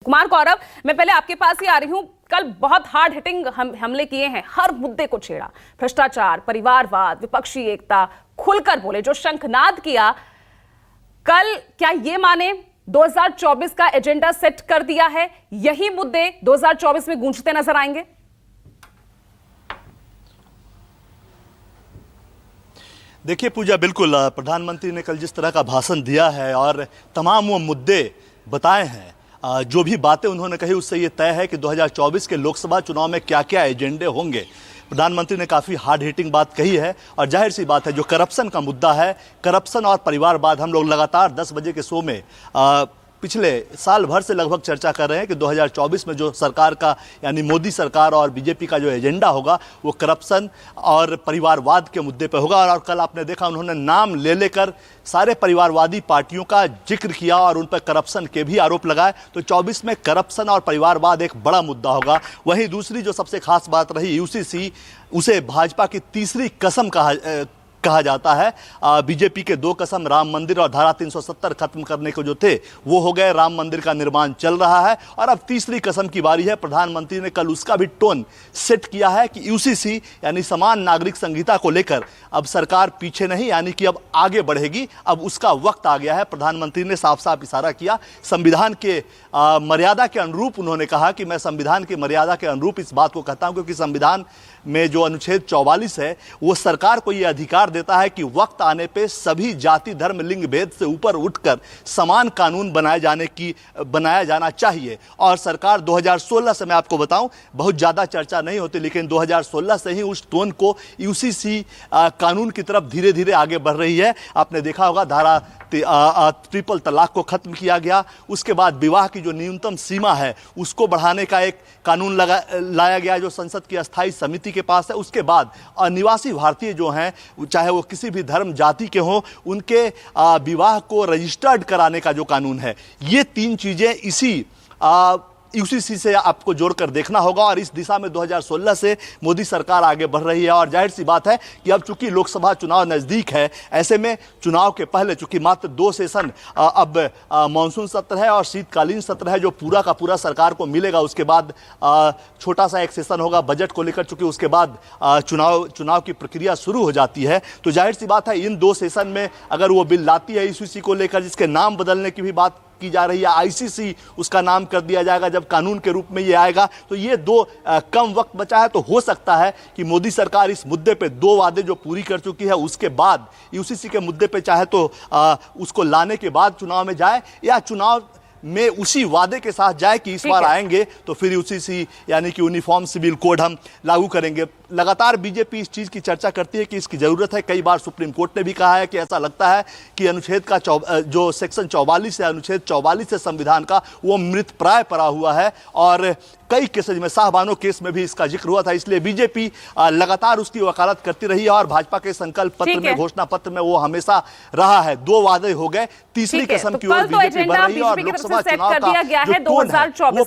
कुमार गौरव, मैं पहले आपके पास ही आ रही हूं। कल बहुत हार्ड हिटिंग हमले किए हैं, हर मुद्दे को छेड़ा, भ्रष्टाचार, परिवारवाद, विपक्षी एकता, खुलकर बोले, जो शंखनाद किया कल। क्या ये माने 2024 का एजेंडा सेट कर दिया है? यही मुद्दे 2024 में गूंजते नजर आएंगे? देखिए पूजा, बिल्कुल प्रधानमंत्री ने कल जिस तरह का भाषण दिया है और तमाम वो मुद्दे बताए हैं, जो भी बातें उन्होंने कही, उससे ये तय है कि 2024 के लोकसभा चुनाव में क्या क्या एजेंडे होंगे। प्रधानमंत्री ने काफ़ी हार्ड हिटिंग बात कही है और जाहिर सी बात है, जो करप्शन का मुद्दा है, करप्शन और परिवारवाद, हम लोग लगातार 10 बजे के शो में पिछले साल भर से लगभग चर्चा कर रहे हैं कि 2024 में जो सरकार का, यानी मोदी सरकार और बीजेपी का जो एजेंडा होगा, वो करप्शन और परिवारवाद के मुद्दे पर होगा। और कल आपने देखा, उन्होंने नाम ले लेकर सारे परिवारवादी पार्टियों का जिक्र किया और उन पर करप्शन के भी आरोप लगाए। तो 24 में करप्शन और परिवारवाद एक बड़ा मुद्दा होगा। वहीं दूसरी जो सबसे खास बात रही, यूसीसी, उसे भाजपा की तीसरी कसम कहा जाता है। बीजेपी के 2 कसम, राम मंदिर और धारा 370 खत्म करने को जो थे वो हो गए, राम मंदिर का निर्माण चल रहा है और अब तीसरी कसम की बारी है। प्रधानमंत्री ने कल उसका भी टोन सेट किया है कि यूसीसी यानी समान नागरिक संहिता को लेकर अब सरकार पीछे नहीं, यानी कि अब आगे बढ़ेगी, अब उसका वक्त आ गया है। प्रधानमंत्री ने साफ साफ इशारा किया संविधान के मर्यादा के अनुरूप। उन्होंने कहा कि मैं संविधान की मर्यादा के अनुरूप इस बात को कहता हूं, क्योंकि संविधान में जो अनुच्छेद 44 है, वो सरकार को यह अधिकार देता है कि वक्त आने पे सभी जाति, धर्म, लिंग भेद से ऊपर उठकर समान कानून बनाया जाना चाहिए। और सरकार 2016 से, मैं आपको बताऊं, बहुत ज़्यादा चर्चा नहीं होती, लेकिन 2016 से ही उस टोन को यूसीसी कानून की तरफ धीरे धीरे आगे बढ़ रही है। आपने देखा होगा, धारा ट्रिपल तलाक को खत्म किया गया। उसके बाद विवाह की जो न्यूनतम सीमा है उसको बढ़ाने का एक कानून लाया गया, जो संसद की अस्थायी समिति के पास है। उसके बाद अनिवासी भारतीय जो हैं, चाहे वो किसी भी धर्म जाति के हों, उनके विवाह को रजिस्टर्ड कराने का जो कानून है, ये 3 चीजें इसी यूसीसी से आपको जोड़कर देखना होगा। और इस दिशा में 2016 से मोदी सरकार आगे बढ़ रही है। और जाहिर सी बात है कि अब चूंकि लोकसभा चुनाव नज़दीक है, ऐसे में चुनाव के पहले चूंकि मात्र 2 सेशन, अब मानसून सत्र है और शीतकालीन सत्र है, जो पूरा का पूरा सरकार को मिलेगा। उसके बाद छोटा सा एक सेशन होगा बजट को लेकर, चूंकि उसके बाद चुनाव की प्रक्रिया शुरू हो जाती है। तो जाहिर सी बात है, इन 2 सेशन में अगर वो बिल लाती है यूसीसी को लेकर, जिसके नाम बदलने की भी बात की जा रही है, आईसीसी उसका नाम कर दिया जाएगा जब कानून के रूप में ये आएगा, तो ये 2 कम वक्त बचा है। तो हो सकता है कि मोदी सरकार इस मुद्दे पे 2 वादे जो पूरी कर चुकी है, उसके बाद यूसीसी के मुद्दे पे चाहे तो उसको लाने के बाद चुनाव में जाए, या चुनाव में उसी वादे के साथ जाए कि इस बार आएंगे तो फिर यूसीसी यानी कि यूनिफॉर्म सिविल कोड हम लागू करेंगे। लगातार बीजेपी इस चीज़ की चर्चा करती है कि इसकी ज़रूरत है। कई बार सुप्रीम कोर्ट ने भी कहा है कि ऐसा लगता है कि अनुच्छेद का जो सेक्शन 44 है, अनुच्छेद 44 है संविधान का, वो मृत प्राय पड़ा हुआ है। और कई केसेज में, शाहबानो केस में भी इसका जिक्र हुआ था। इसलिए बीजेपी लगातार उसकी वकालत करती रही है और भाजपा के संकल्प पत्र में, घोषणा पत्र में वो हमेशा रहा है। 2 वादे हो गए, तीसरी कसम की ओर बीजेपी बढ़ रही है और लोकसभा चुनाव का जो टोन है वो